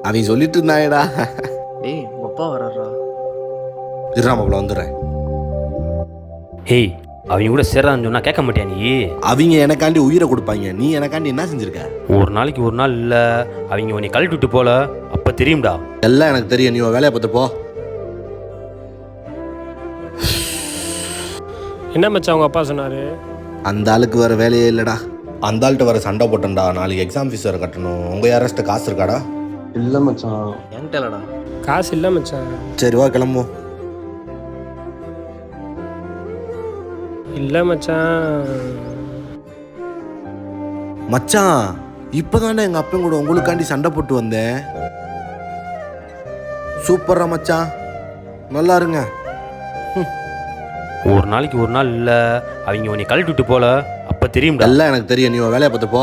அவன் சொல்லிட்டு இருந்தாயடா. டேய் உங்கள் அப்பா வர்றாரா? இருறாமக்குள்ள வந்துடுறேன். ஹேய், அவங்க கூட சேர்றான்னு சொன்னா கேட்க மாட்டியா நீ? அவங்க எனக்காண்டி உயிரை கொடுப்பாங்க, நீ எனக்காண்டி என்ன செஞ்சிருக்க? ஒரு நாளைக்கு ஒரு நாள் இல்லை, அவங்க உன்னை கழட்டி விட்டு போல, அப்போ தெரியும்டா. எல்லாம் எனக்கு தெரியும், நீ உன் வேலையை பார்த்து போ. என்ன மச்சான் உங்கள் அப்பா சொன்னார்? அந்த ஆளுக்கு வேறு வேலையே இல்லைடா. அந்த ஆள்கிட்ட வர சண்டை போட்டேன்டா. நாளைக்கு எக்ஸாம் ஃபீஸ் வேறு கட்டணும். உங்கள் யாராச்சும் காசு இருக்காடா? இல்லை மச்சான். என்கிட்ட இல்லைடா. காசு இல்லை மச்சான். சரி வா கிளம்புவோம். இல்லை மச்சான். மச்சான் இப்போதானே எங்கள் அப்பன் கூட உங்களுக்காண்டி சண்டை போட்டு வந்தேன். சூப்பரா மச்சான், நல்லா இருங்க. ஒரு நாளைக்கு ஒரு நாள் இல்லை, அவங்க உன்னை கழட்டி விட்டு போல, அப்போ தெரியும்டா. எல்லாம் எனக்கு தெரியும், நீ உன் வேலையை பார்த்து போ.